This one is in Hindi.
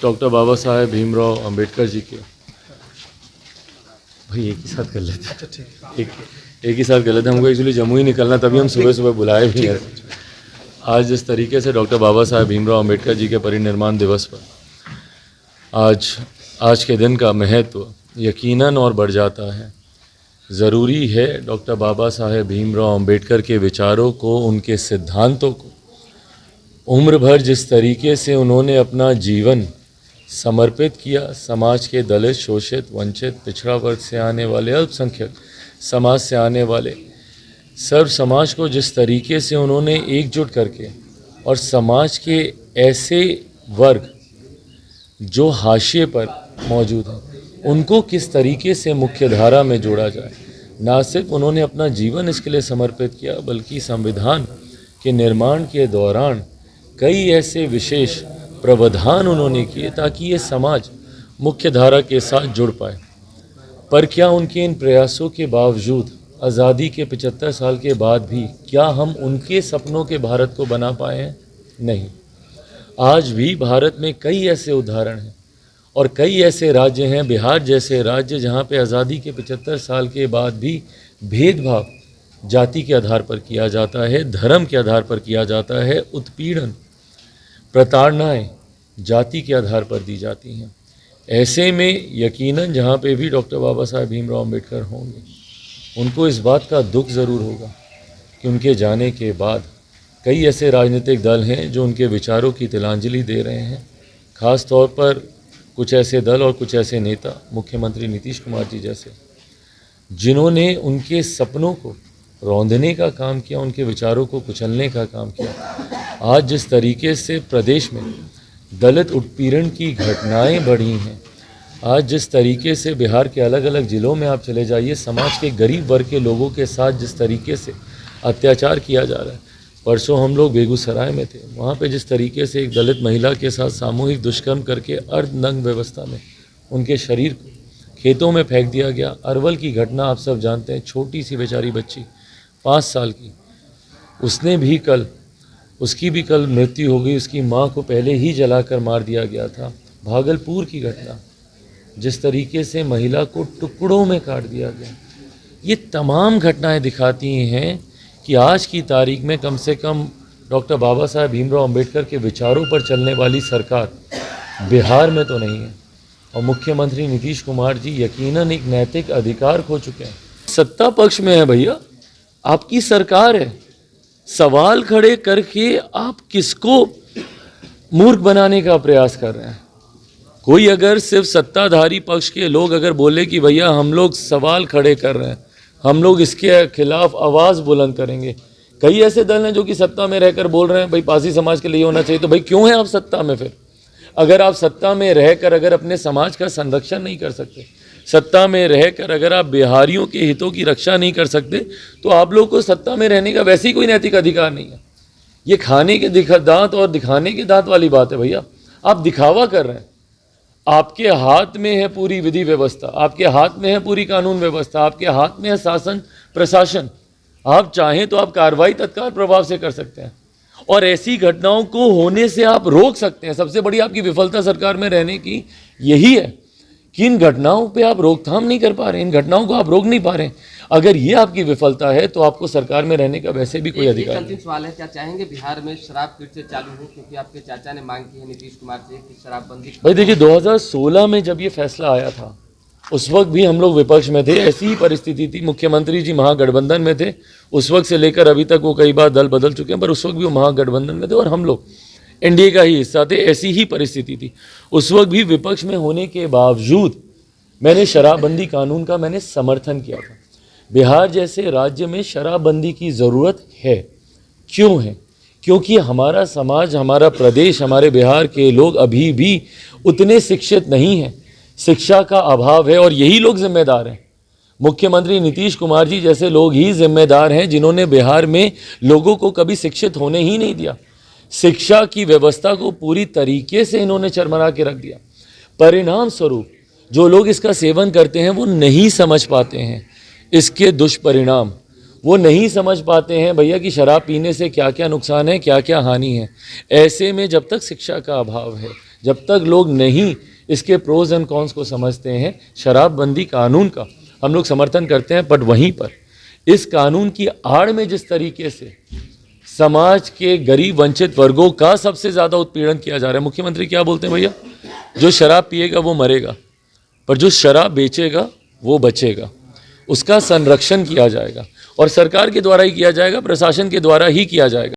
डॉक्टर बाबा साहेब भीमराव अंबेडकर जी के भाई एक ही साथ कर लेते हैं। अच्छा ठीक एक ही साथ कर लेते हैं। हमको एक्चुअली जम्मू ही निकलना, तभी हम सुबह सुबह बुलाए भी हैं। आज जिस तरीके से डॉक्टर बाबा साहेब भीमराव अंबेडकर जी के परिनिर्माण दिवस पर आज के दिन का महत्व यकीनन और बढ़ जाता है। ज़रूरी है डॉक्टर बाबा साहेब भीमराव अंबेडकर के विचारों को, उनके सिद्धांतों को उम्र भर जिस तरीके से उन्होंने अपना जीवन समर्पित किया, समाज के दलित, शोषित, वंचित, पिछड़ा वर्ग से आने वाले, अल्पसंख्यक समाज से आने वाले सर्व समाज को जिस तरीके से उन्होंने एकजुट करके और समाज के ऐसे वर्ग जो हाशिए पर मौजूद हैं उनको किस तरीके से मुख्य धारा में जोड़ा जाए। ना सिर्फ उन्होंने अपना जीवन इसके लिए समर्पित किया, बल्कि संविधान के निर्माण के दौरान कई ऐसे विशेष प्रावधान उन्होंने किए ताकि ये समाज मुख्य धारा के साथ जुड़ पाए। पर क्या उनके इन प्रयासों के बावजूद आज़ादी के 75 साल के बाद भी क्या हम उनके सपनों के भारत को बना पाए हैं? नहीं। आज भी भारत में कई ऐसे उदाहरण हैं और कई ऐसे राज्य हैं, बिहार जैसे राज्य, जहाँ पे आज़ादी के 75 साल के बाद भी भेदभाव जाति के आधार पर किया जाता है, धर्म के आधार पर किया जाता है, उत्पीड़न, प्रताड़नाएं जाति के आधार पर दी जाती हैं। ऐसे में यकीनन जहाँ पे भी डॉक्टर बाबा साहेब भीमराव अंबेडकर होंगे, उनको इस बात का दुख ज़रूर होगा कि उनके जाने के बाद कई ऐसे राजनीतिक दल हैं जो उनके विचारों की तिलांजलि दे रहे हैं। ख़ास तौर पर कुछ ऐसे दल और कुछ ऐसे नेता, मुख्यमंत्री नीतीश कुमार जी जैसे, जिन्होंने उनके सपनों को रौंदने का काम किया, उनके विचारों को कुचलने का काम किया। आज जिस तरीके से प्रदेश में दलित उत्पीड़न की घटनाएं बढ़ी हैं, आज जिस तरीके से बिहार के अलग अलग ज़िलों में आप चले जाइए, समाज के गरीब वर्ग के लोगों के साथ जिस तरीके से अत्याचार किया जा रहा है। परसों हम लोग बेगूसराय में थे, वहाँ पे जिस तरीके से एक दलित महिला के साथ सामूहिक दुष्कर्म करके अर्धनग्न व्यवस्था में उनके शरीर को खेतों में फेंक दिया गया। अरवल की घटना आप सब जानते हैं, छोटी सी बेचारी बच्ची 5 साल की, उसकी भी कल मृत्यु हो गई। उसकी माँ को पहले ही जलाकर मार दिया गया था। भागलपुर की घटना, जिस तरीके से महिला को टुकड़ों में काट दिया गया, ये तमाम घटनाएं दिखाती हैं कि आज की तारीख में कम से कम डॉक्टर बाबा साहेब भीमराव अंबेडकर के विचारों पर चलने वाली सरकार बिहार में तो नहीं है। और मुख्यमंत्री नीतीश कुमार जी यकीनन एक नैतिक अधिकार खो चुके हैं। सत्ता पक्ष में है भैया, आपकी सरकार है, सवाल खड़े करके आप किसको मूर्ख बनाने का प्रयास कर रहे हैं? कोई अगर सिर्फ सत्ताधारी पक्ष के लोग अगर बोले कि भैया हम लोग सवाल खड़े कर रहे हैं, हम लोग इसके खिलाफ आवाज़ बुलंद करेंगे। कई ऐसे दल हैं जो कि सत्ता में रहकर बोल रहे हैं भाई पासी समाज के लिए होना चाहिए। तो भाई क्यों है आप सत्ता में? फिर अगर आप सत्ता में रहकर अगर अपने समाज का संरक्षण नहीं कर सकते, सत्ता में रहकर अगर आप बिहारियों के हितों की रक्षा नहीं कर सकते, तो आप लोग को सत्ता में रहने का वैसे ही कोई नैतिक अधिकार नहीं है। ये खाने के दांत और दिखाने के दांत वाली बात है भैया। आप दिखावा कर रहे हैं। आपके हाथ में है पूरी विधि व्यवस्था, आपके हाथ में है पूरी कानून व्यवस्था, आपके हाथ में है शासन प्रशासन। आप चाहें तो आप कार्रवाई तत्काल प्रभाव से कर सकते हैं और ऐसी घटनाओं को होने से आप रोक सकते हैं। सबसे बड़ी आपकी विफलता सरकार में रहने की यही है कि इन घटनाओं पे आप रोकथाम नहीं कर पा रहे, इन घटनाओं को आप रोक नहीं पा रहे। अगर ये आपकी विफलता है तो आपको सरकार में रहने का वैसे भी कोई अधिकार नहीं। अंतिम सवाल है, क्या चाहेंगे बिहार में शराब फिर से चालू हो? क्योंकि आपके चाचा ने मांग की है नीतीश कुमार से कि शराबबंदी। भाई देखिए, 2016 में जब ये फैसला आया था उस वक्त भी हम लोग विपक्ष में थे, ऐसी ही परिस्थिति थी। मुख्यमंत्री जी महागठबंधन में थे, उस वक्त से लेकर अभी तक वो कई बार दल बदल चुके हैं, पर उस वक्त भी वो महागठबंधन में थे और हम लोग एनडीए का ही हिस्सा थे। ऐसी ही परिस्थिति थी। उस वक्त भी विपक्ष में होने के बावजूद मैंने शराबबंदी कानून का मैंने समर्थन किया था। बिहार जैसे राज्य में शराबबंदी की ज़रूरत है। क्यों है? क्योंकि हमारा समाज, हमारा प्रदेश, हमारे बिहार के लोग अभी भी उतने शिक्षित नहीं हैं, शिक्षा का अभाव है और यही लोग जिम्मेदार हैं। मुख्यमंत्री नीतीश कुमार जी जैसे लोग ही जिम्मेदार हैं जिन्होंने बिहार में लोगों को कभी शिक्षित होने ही नहीं दिया। शिक्षा की व्यवस्था को पूरी तरीके से इन्होंने चरमरा के रख दिया। परिणाम स्वरूप जो लोग इसका सेवन करते हैं वो नहीं समझ पाते हैं इसके दुष्परिणाम। वो नहीं समझ पाते हैं भैया कि शराब पीने से क्या क्या नुकसान है, क्या क्या हानि है। ऐसे में जब तक शिक्षा का अभाव है, जब तक लोग नहीं इसके प्रोज एंड कॉन्स को समझते हैं, शराबबंदी कानून का हम लोग समर्थन करते हैं, बट वहीं पर इस कानून की आड़ में जिस तरीके से समाज के गरीब वंचित वर्गों का सबसे ज़्यादा उत्पीड़न किया जा रहा है। मुख्यमंत्री क्या बोलते हैं भैया, जो शराब पिएगा वो मरेगा, पर जो शराब बेचेगा वो बचेगा, उसका संरक्षण किया जाएगा और सरकार के द्वारा ही किया जाएगा, प्रशासन के द्वारा ही किया जाएगा।